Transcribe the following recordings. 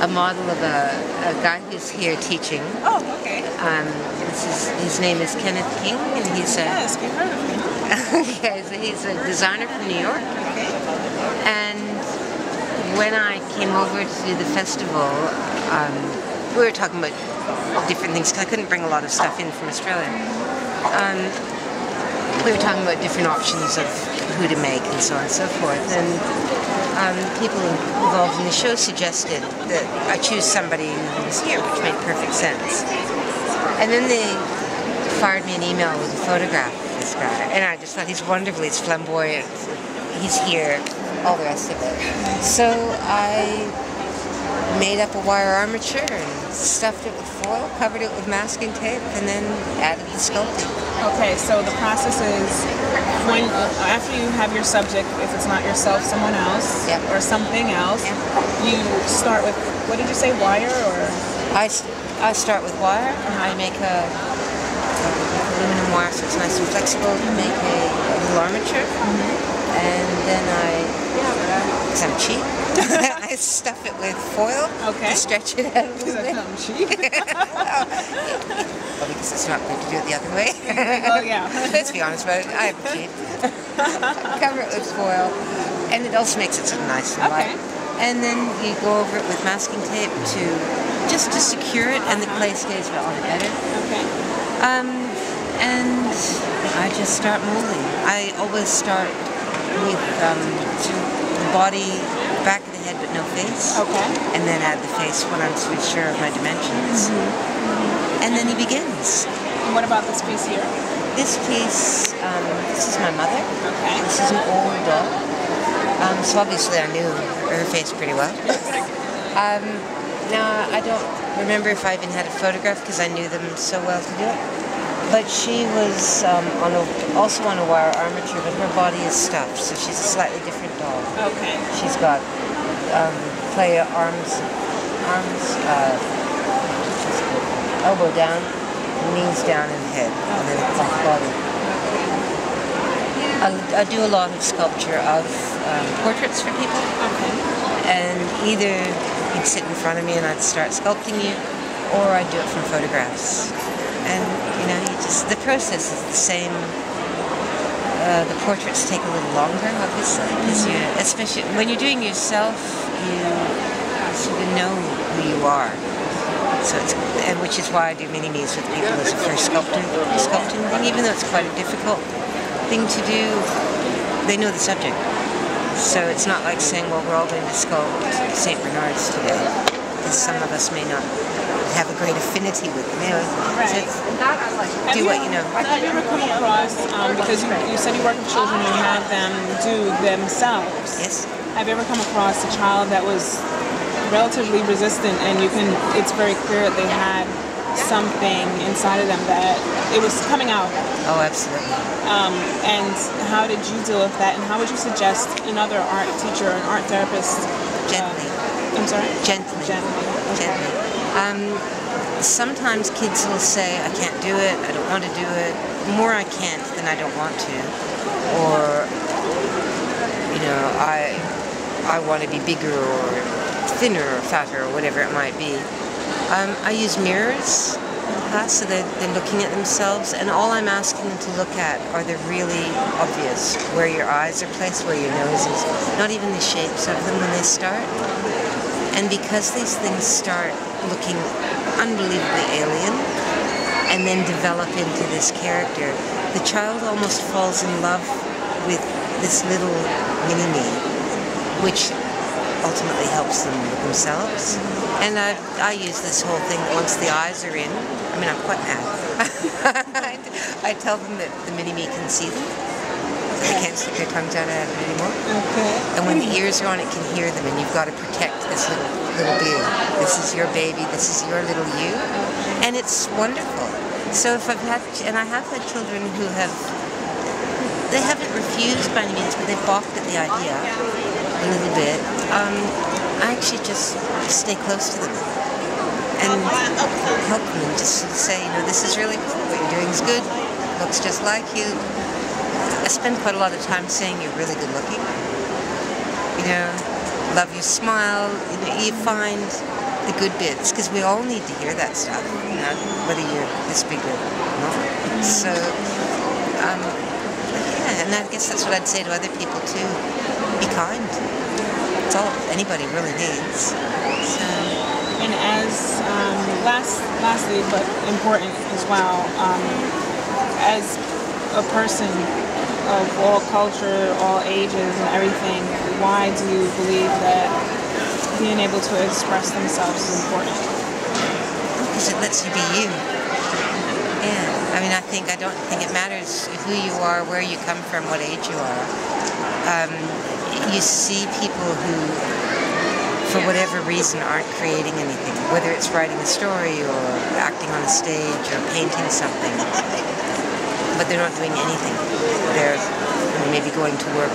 a model of a guy who's here teaching. Oh, okay. His name is Kenneth King, and he's a Yes, we've heard of him. okay, so he's a designer from New York. Okay. And when I came over to the festival, we were talking about different things because I couldn't bring a lot of stuff in from Australia. We were talking about different options of who to make and so on and so forth. And people involved in the show suggested that I choose somebody who was here, which made perfect sense. And then they fired me an email with a photograph of this guy. And I just thought he's wonderful, he's flamboyant, he's here, all the rest of it. So I made up a wire armature and stuffed it with foil, covered it with masking tape, and then added the sculpting. Okay, so the process is when after you have your subject, if it's not yourself, someone else, Yep. or something else, Yep. you start with, what did you say, wire or? I start with wire. I make a aluminum wire so it's nice and flexible to make a little armature. And then because I'm cheap, I stuff it with foil to stretch it out a little bit. I'm cheap. Well, because it's not good to do it the other way. Oh, yeah. Let's be honest about it, I am cheap. Cover it with foil, and it also makes it sort of nice and light. And then you go over it with masking tape just to secure it, and the clay stays on it better. Okay. And I just start molding. I always start with the body, back of the head but no face. Okay. And then add the face when I'm sort of sure of my dimensions. And then he begins. And what about this piece here? This piece, this is my mother. Okay. This is an old doll. So obviously I knew her face pretty well. Now I don't remember if I even had a photograph because I knew them so well to do it. But she was also on a wire armature, but her body is stuffed, so she's a slightly different doll. Okay. She's got clay arms, elbow down, knees down, and head, and then a cloth body. I do a lot of sculpture of portraits for people, and either you'd sit in front of me and I'd start sculpting you, or I'd do it from photographs. And the process is the same. The portraits take a little longer, obviously, because especially when you're doing yourself, you sort of know who you are. So which is why I do mini-me's with people as a first sculpting thing, even though it's quite a difficult thing to do. They know the subject, so it's not like saying, well, we're all going to sculpt St. Bernards today, because some of us may not have a great affinity with them. So do what you know. Have you ever come across, because you said you work with children and you have them do themselves. Yes. Have you ever come across a child that was relatively resistant and it's very clear that they had something inside of them that it was coming out? Oh, absolutely. And how did you deal with that, and how would you suggest another art teacher, an art therapist? Gently. I'm sorry? Gently. Okay. Gently. Sometimes kids will say, I can't do it, I don't want to do it. The more I can't than I don't want to. Or, I want to be bigger or thinner or fatter or whatever it might be. I use mirrors in class so they're looking at themselves, and all I'm asking them to look at are the really obvious, where your eyes are placed, where your nose is, not even the shapes of them when they start. And because these things start looking unbelievably alien and then develop into this character, the child almost falls in love with this little mini-me, which ultimately helps them with themselves. And I use this whole thing that once the eyes are in, I'm quite mad. I tell them that the mini-me can see them. They can't stick their tongues out at it anymore. Okay. And when the ears are on, it can hear them, and you've got to protect this little being. This is your baby. This is your little you, and it's wonderful. So if I have had children who they haven't refused by any means, but they've balked at the idea a little bit. I actually just stay close to them and help them and just say, this is really cool. What you're doing is good. Looks just like you. I spend quite a lot of time saying you're really good looking. Love your smile. You find the good bits, because we all need to hear that stuff, you know, whether you're this big or not. So, yeah, and I guess that's what I'd say to other people too. Be kind. It's all anybody really needs. So. And as lastly, but important as well, as a person of all culture, all ages, and everything, why do you believe that being able to express themselves is important? Because it lets you be you. Yeah. I mean, I don't think it matters who you are, where you come from, what age you are. You see people who, for whatever reason, aren't creating anything, whether it's writing a story or acting on a stage or painting something, but they're not doing anything. They're maybe going to work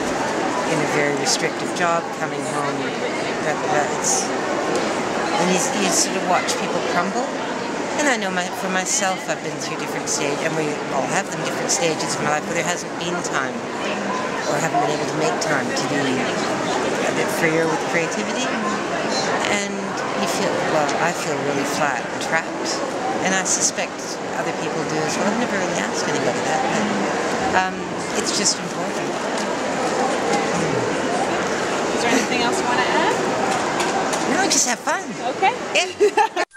in a very restrictive job, coming home. And you sort of watch people crumble. And I know for myself, I've been through different stages, and we all have them different stages in my life where there hasn't been time, or haven't been able to make time to be a bit freer with creativity. And I feel really flat and trapped. And I suspect other people do as well. I've never really asked anybody that, but it's just important. Is there anything else you want to add? No, just have fun. Okay. Yeah.